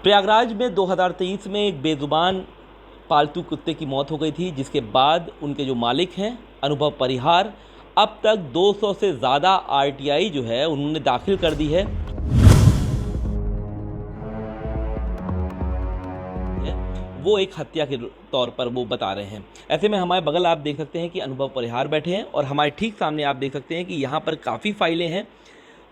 प्रयागराज में 2023 में एक बेजुबान पालतू कुत्ते की मौत हो गई थी, जिसके बाद उनके जो मालिक हैं अनुभव परिहार अब तक 200 से ज़्यादा आरटीआई जो है उन्होंने दाखिल कर दी है। वो एक हत्या के तौर पर वो बता रहे हैं। ऐसे में हमारे बगल आप देख सकते हैं कि अनुभव परिहार बैठे हैं और हमारे ठीक सामने आप देख सकते हैं कि यहाँ पर काफ़ी फाइलें हैं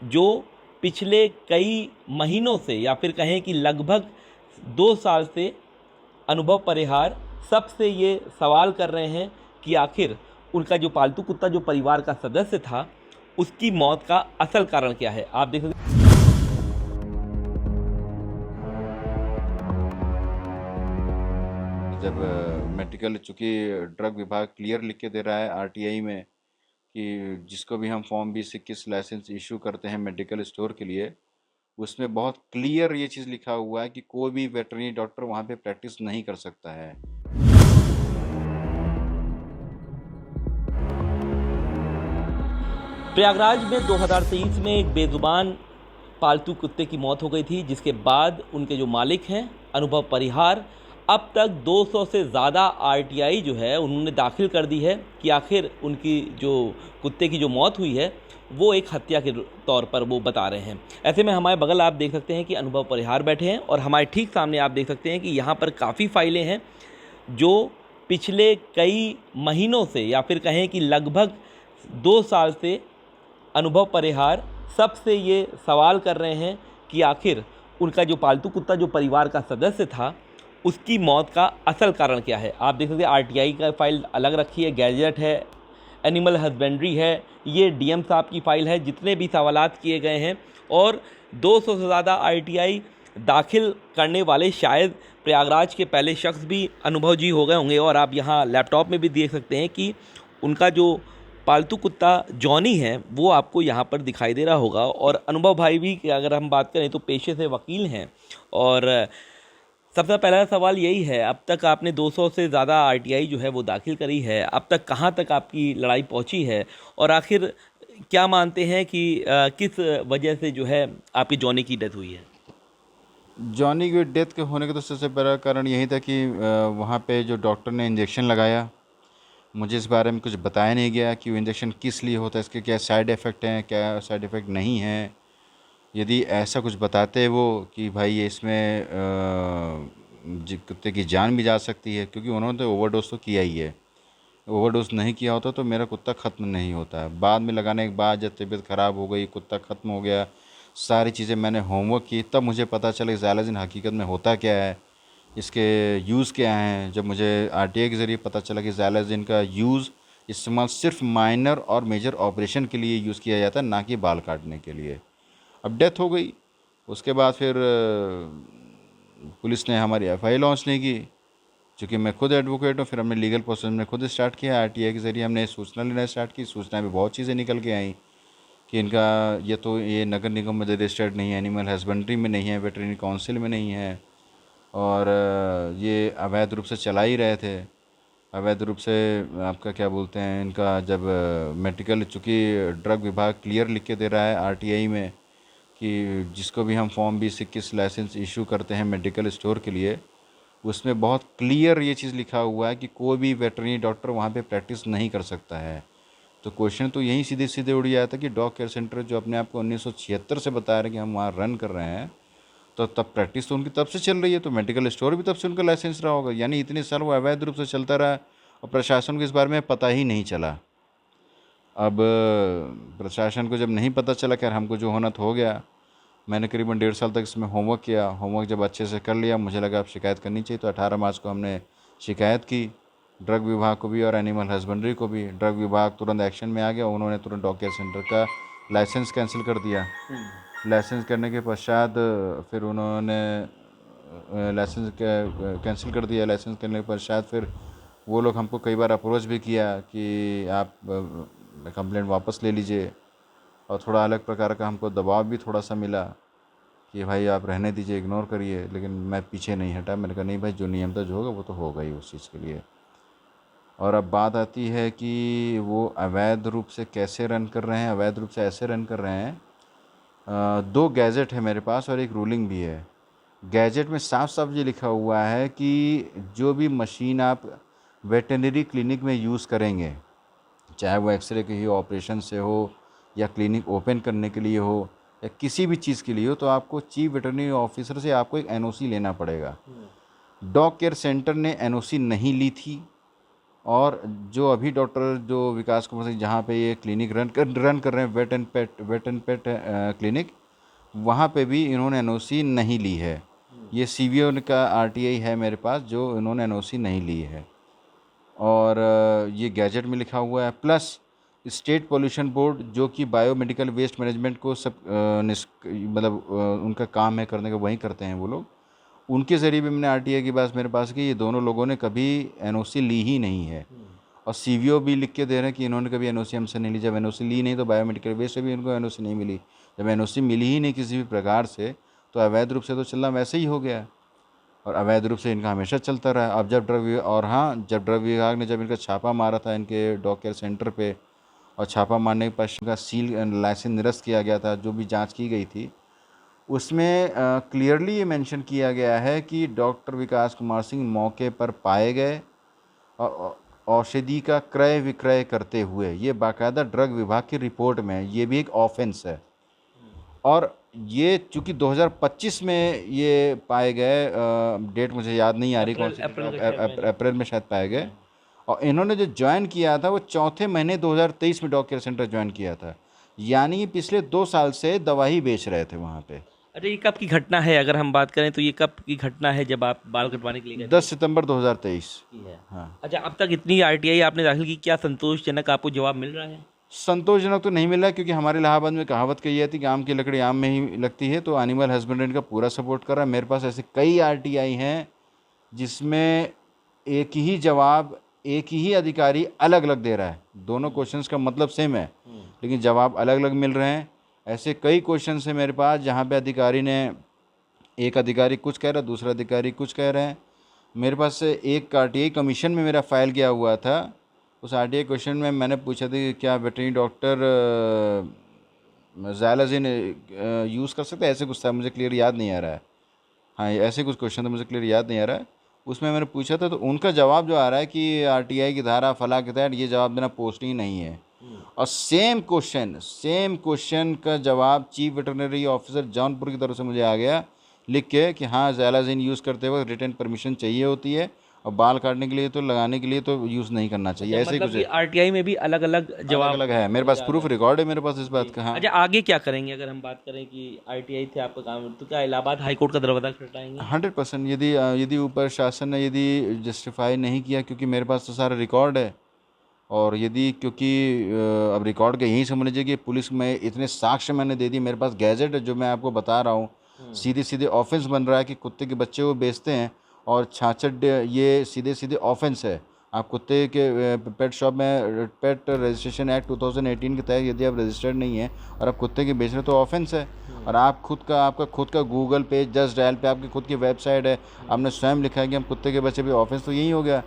जो पिछले कई महीनों से या फिर कहें कि लगभग 2 साल से अनुभव परिहार सबसे ये सवाल कर रहे हैं कि आखिर उनका जो पालतू कुत्ता जो परिवार का सदस्य था उसकी मौत का असल कारण क्या है। आप देख सकते जब मेडिकल चूँकि ड्रग विभाग क्लियर लिख के दे रहा है आरटीआई में कि जिसको भी हम फॉर्म 20-21 लाइसेंस इशू करते हैं मेडिकल स्टोर के लिए, उसमें बहुत क्लियर ये चीज़ लिखा हुआ है कि कोई भी वेटरनरी डॉक्टर वहाँ पे प्रैक्टिस नहीं कर सकता है। प्रयागराज में 2023 में एक बेजुबान पालतू कुत्ते की मौत हो गई थी, जिसके बाद उनके जो मालिक हैं अनुभव परिहार अब तक 200 से ज़्यादा आरटीआई जो है उन्होंने दाखिल कर दी है कि आखिर उनकी जो कुत्ते की जो मौत हुई है वो एक हत्या के तौर पर वो बता रहे हैं। ऐसे में हमारे बगल आप देख सकते हैं कि अनुभव परिहार बैठे हैं और हमारे ठीक सामने आप देख सकते हैं कि यहाँ पर काफ़ी फाइलें हैं जो पिछले कई महीनों से या फिर कहें कि लगभग 2 साल से अनुभव परिहार सबसे ये सवाल कर रहे हैं कि आखिर उनका जो पालतू कुत्ता जो परिवार का सदस्य था उसकी मौत का असल कारण क्या है। आप देख सकते हैं आरटीआई का फाइल अलग रखी है, गैजेट है, एनिमल हस्बेंड्री है, ये डीएम साहब की फ़ाइल है, जितने भी सवालात किए गए हैं। और 200 से ज़्यादा आरटीआई दाखिल करने वाले शायद प्रयागराज के पहले शख्स भी अनुभव जी हो गए होंगे। और आप यहाँ लैपटॉप में भी देख सकते हैं कि उनका जो पालतू कुत्ता जॉनी है वो आपको यहाँ पर दिखाई दे रहा होगा। और अनुभव भाई भी अगर हम बात करें तो पेशे से वकील हैं। और सबसे पहला सवाल यही है, अब तक आपने 200 से ज़्यादा आरटीआई जो है वो दाखिल करी है, अब तक कहाँ तक आपकी लड़ाई पहुँची है और आखिर क्या मानते हैं कि किस वजह से जो है आपकी जॉनी की डेथ हुई है। जॉनी की डेथ के होने का तो सबसे बड़ा कारण यही था कि वहाँ पे जो डॉक्टर ने इंजेक्शन लगाया, मुझे इस बारे में कुछ बताया नहीं गया कि वो इंजेक्शन किस लिए होता है, इसके क्या साइड इफ़ेक्ट हैं, क्या साइड इफ़ेक्ट नहीं हैं। यदि ऐसा कुछ बताते वो कि भाई ये इसमें कुत्ते की जान भी जा सकती है, क्योंकि उन्होंने तो ओवरडोज तो किया ही है। ओवरडोज नहीं किया होता तो मेरा कुत्ता ख़त्म नहीं होता है। बाद में लगाने के बाद जब तबीयत ख़राब हो गई, कुत्ता ख़त्म हो गया, सारी चीज़ें मैंने होमवर्क की, तब मुझे पता चला ज़ैलाज़िन हकीकत में होता क्या है, इसके यूज़ क्या हैं। जब मुझे आरटीआई के ज़रिए पता चला कि ज़ैलाज़िन का यूज़ इस्तेमाल सिर्फ माइनर और मेजर ऑपरेशन के लिए यूज़ किया जाता है, ना कि बाल काटने के लिए। अब डेथ हो गई, उसके बाद फिर पुलिस ने हमारी एफआईआर लॉन्च नहीं की। चूँकि मैं खुद एडवोकेट हूँ, फिर हमने लीगल प्रोसेस में खुद स्टार्ट किया। आरटीआई के ज़रिए हमने सूचना लेना स्टार्ट की। सूचना में बहुत चीज़ें निकल के आई कि इनका ये नगर निगम में रजिस्टर्ड नहीं है, एनिमल हस्बेंड्री में नहीं है, वेटरनरी काउंसिल में नहीं है, और ये अवैध रूप से चला ही रहे थे। अवैध रूप से आपका क्या बोलते हैं, इनका जब मेडिकल चूँकि ड्रग विभाग क्लियर लिख के दे रहा है आरटीआई में कि जिसको भी हम फॉर्म 20-21 लाइसेंस इशू करते हैं मेडिकल स्टोर के लिए, उसमें बहुत क्लियर ये चीज़ लिखा हुआ है कि कोई भी वेटरनरी डॉक्टर वहाँ पे प्रैक्टिस नहीं कर सकता है। तो क्वेश्चन तो यहीं सीधे सीधे उड़ जाता है कि डॉग केयर सेंटर जो अपने आप को 1976 से बता रहे हैं कि हम वहाँ रन कर रहे हैं, तो तब प्रैक्टिस तो उनकी तब से चल रही है, तो मेडिकल स्टोर भी तब से उनका लाइसेंस रहा होगा। यानी इतने साल वो अवैध रूप से चलता रहा और प्रशासन को इस बारे में पता ही नहीं चला। अब प्रशासन को जब नहीं पता चला, खैर हमको जो होना तो हो गया। मैंने करीबन 1.5 साल तक इसमें होमवर्क किया। होमवर्क जब अच्छे से कर लिया, मुझे लगा अब शिकायत करनी चाहिए, तो 18 मार्च को हमने शिकायत की ड्रग विभाग को भी और एनिमल हस्बेंड्री को भी। ड्रग विभाग तुरंत एक्शन में आ गया, उन्होंने तुरंत डॉग केयर सेंटर का लाइसेंस कैंसिल कर दिया। लाइसेंस करने के पश्चात फिर उन्होंने लाइसेंस कैंसिल कर दिया। लाइसेंस करने के पश्चात फिर वो लोग हमको कई बार अप्रोच भी किया कि आप कंप्लेंट वापस ले लीजिए, और थोड़ा अलग प्रकार का हमको दबाव भी थोड़ा सा मिला कि भाई आप रहने दीजिए, इग्नोर करिए। लेकिन मैं पीछे नहीं हटा, मैंने कहा नहीं भाई, जो नियम था जो होगा वो तो होगा ही उस चीज़ के लिए। और अब बात आती है कि वो अवैध रूप से कैसे रन कर रहे हैं। अवैध रूप से ऐसे रन कर रहे हैं, 2 गैजेट है मेरे पास और एक रूलिंग भी है। गैजेट में साफ साफ ये लिखा हुआ है कि जो भी मशीन आप वेटरनरी क्लिनिक में यूज़ करेंगे, चाहे वो एक्सरे के ही ऑपरेशन से हो या क्लिनिक ओपन करने के लिए हो या किसी भी चीज़ के लिए हो, तो आपको चीफ वेटरनरी ऑफिसर से आपको एक एनओसी लेना पड़ेगा। डॉग केयर सेंटर ने एनओसी नहीं ली थी, और जो अभी डॉक्टर जो विकास कुमार सिंह जहाँ पे ये क्लिनिक रन कर रहे हैं, वेट एंड पेट क्लिनिक, वहाँ पे भी इन्होंने एनओसी नहीं ली है। ये सीवीओ का आरटीआई है मेरे पास, जो इन्होंने एनओसी नहीं ली है, और ये गैजेट में लिखा हुआ है। प्लस स्टेट पोल्यूशन बोर्ड, जो कि बायोमेडिकल वेस्ट मैनेजमेंट को सब मतलब उनका काम है करने का, वही करते हैं वो लोग, उनके ज़रिए भी मैंने आरटीआई की बात मेरे पास की, ये दोनों लोगों ने कभी एनओसी ली ही नहीं है। और सीवीओ भी लिख के दे रहे हैं कि इन्होंने कभी एनओसी हमसे नहीं ली। जब एनओसी ली नहीं तो बायोमेडिकल वेस्ट से भी इनको एनओसी नहीं मिली। जब एनओसी मिली ही नहीं किसी भी प्रकार से, तो अवैध रूप से तो चलना वैसे ही हो गया, और अवैध रूप से इनका हमेशा चलता रहा। अब जब जब ड्रग विभाग ने जब इनका छापा मारा था इनके डॉग केयर सेंटर पे, और छापा मारने के पश्चात इनका सील लाइसेंस निरस्त किया गया था, जो भी जांच की गई थी, उसमें क्लियरली ये मेंशन किया गया है कि डॉक्टर विकास कुमार सिंह मौके पर पाए गए और औषधि का क्रय विक्रय करते हुए। ये बाकायदा ड्रग विभाग की रिपोर्ट में है, ये भी एक ऑफेंस है। और ये चूँकि 2025 में ये पाए गए, डेट मुझे याद नहीं आ रही कौन सी, अप्रैल में शायद पाए गए, और इन्होंने जो ज्वाइन किया था वो चौथे महीने 2023 में डॉग केयर सेंटर ज्वाइन किया था, यानी पिछले 2 साल से दवा ही बेच रहे थे वहाँ पे। अच्छा, ये कब की घटना है? अगर हम बात करें तो ये कब की घटना है जब आप बाल कटवाने के लिए गए 10 सितंबर 2023 की है? हाँ। अच्छा, अब तक इतनी आरटीआई आपने दाखिल की, क्या संतोषजनक आपको जवाब मिल रहा है? संतोषजनक तो नहीं मिला, क्योंकि हमारे इलाहाबाद में कहावत कही जाती है कि आम की लकड़ी आम में ही लगती है, तो एनिमल हस्बेंड्री इनका पूरा सपोर्ट कर रहा है। मेरे पास ऐसे कई आरटीआई हैं जिसमें एक ही जवाब एक ही अधिकारी अलग अलग दे रहा है, दोनों क्वेश्चंस का मतलब सेम है लेकिन जवाब अलग अलग मिल रहे हैं। ऐसे कई क्वेश्चन है मेरे पास जहाँ पे एक अधिकारी कुछ कह रहा है, दूसरा अधिकारी कुछ कह रहे हैं। मेरे पास से एक आरटीआई कमीशन में मेरा फाइल गया हुआ था, उस आरटीआई क्वेश्चन में मैंने पूछा था कि क्या वेटरनरी डॉक्टर ज़ैलाज़िन यूज़ कर सकते हैं, ऐसे कुछ था, मुझे क्लियर याद नहीं आ रहा है। हाँ, ऐसे कुछ क्वेश्चन था, मुझे क्लियर याद नहीं आ रहा है। उसमें मैंने पूछा था, तो उनका जवाब जो आ रहा है कि आरटीआई की धारा फला के तहत ये जवाब देना पोस्टिंग नहीं है। और सेम क्वेश्चन का जवाब चीफ वेटरनरी ऑफिसर जौनपुर की तरफ से मुझे आ गया लिख के कि हाँ, ज़ैलाज़िन यूज़ करते वक्त रिटर्न परमिशन चाहिए होती है, और बाल काटने के लिए तो लगाने के लिए तो यूज़ नहीं करना चाहिए। ऐसे मतलब कुछ आरटीआई में भी अलग अलग जवाब अलग है, मेरे पास प्रूफ रिकॉर्ड है मेरे पास इस बात का। हाँ, अच्छा, आगे क्या करेंगे? अगर हम बात करें कि आरटीआई थे आपका काम, तो क्या इलाहाबाद हाईकोर्ट का दरवाजा खटखटाएंगे? 100%। यदि ऊपर शासन ने यदि जस्टिफाई नहीं किया, क्योंकि मेरे पास तो सारा रिकॉर्ड है, और यदि क्योंकि अब रिकॉर्ड का यही समझ लीजिए कि पुलिस में इतने साक्ष्य मैंने दे दिए, मेरे पास गैजेट है जो मैं आपको बता रहा हूँ, सीधे ऑफेंस बन रहा है कि कुत्ते के बच्चे वो बेचते हैं, और 66 ये सीधे ऑफेंस है। आप कुत्ते के पेट शॉप में पेट रजिस्ट्रेशन एक्ट 2018 के तहत यदि आप रजिस्टर्ड नहीं है और आप कुत्ते के बेच रहे हो तो ऑफेंस है। और आप आपका खुद का गूगल पे, जस्ट डायल पे आपकी खुद की वेबसाइट है, आपने स्वयं लिखा है कि हम कुत्ते के बच्चे भी, ऑफेंस तो यही हो गया।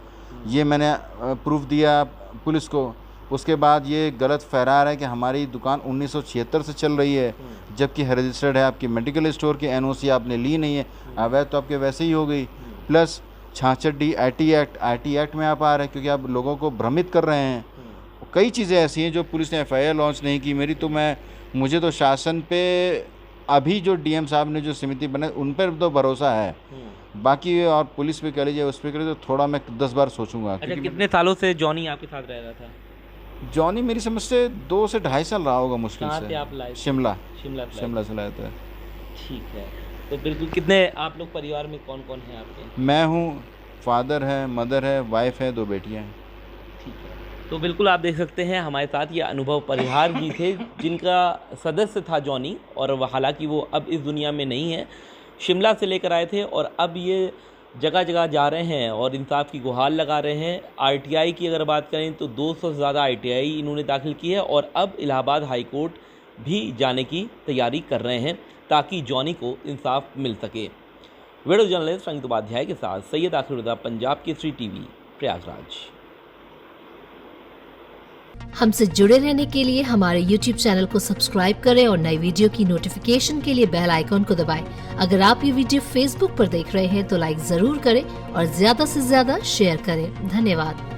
ये मैंने प्रूफ दिया पुलिस को। उसके बाद ये गलत फहरा है कि हमारी दुकान 1976 से चल रही है, जबकि रजिस्टर्ड है आपकी मेडिकल स्टोर की, एनओसी आपने ली नहीं है, अवैध तो आपके वैसे ही हो गई। प्लस 66D आईटी एक्ट में आप आ रहे हैं, क्योंकि आप लोगों को भ्रमित कर रहे हैं। कई चीज़ें ऐसी हैं जो पुलिस ने एफआईआर लॉन्च नहीं की मेरी, तो मुझे तो शासन पे अभी जो डीएम साहब ने जो समिति बनाई उन पर तो भरोसा है, बाकी और पुलिस पे कह लीजिए उस पर कह लीजिए तो थोड़ा मैं 10 बार सोचूंगा। अच्छा, कितने सालों से जॉनी आपके साथ रह रहा था? जॉनी मेरी समझ से 2 से 2.5 साल रहा होगा मुश्किल कहाँ से से। आप लाए थे? शिमला शिमला से लाया था। ठीक है, तो बिल्कुल। कितने आप लोग परिवार में कौन कौन है आपके? मैं हूँ, फादर है, मदर है, वाइफ है, 2 बेटियाँ हैं। ठीक है, तो बिल्कुल आप देख सकते हैं हमारे साथ ये अनुभव परिहार जी थे, जिनका सदस्य था जॉनी, और हालांकि वो अब इस दुनिया में नहीं है। शिमला से लेकर आए थे और अब ये जगह जगह जा रहे हैं और इंसाफ की गुहार लगा रहे हैं। आरटीआई की अगर बात करें तो 200 से ज़्यादा आरटीआई इन्होंने दाखिल की है, और अब इलाहाबाद हाई कोर्ट भी जाने की तैयारी कर रहे हैं ताकि जॉनी को इंसाफ मिल सके। वीडियो जर्नलिस्ट संगीत उपाध्याय के साथ सैयद आखिर, पंजाब केसरी टीवी, प्रयागराज। हमसे जुड़े रहने के लिए हमारे YouTube चैनल को सब्सक्राइब करें और नई वीडियो की नोटिफिकेशन के लिए बेल आइकॉन को दबाएं। अगर आप ये वीडियो Facebook पर देख रहे हैं तो लाइक जरूर करें और ज्यादा से ज्यादा शेयर करें। धन्यवाद।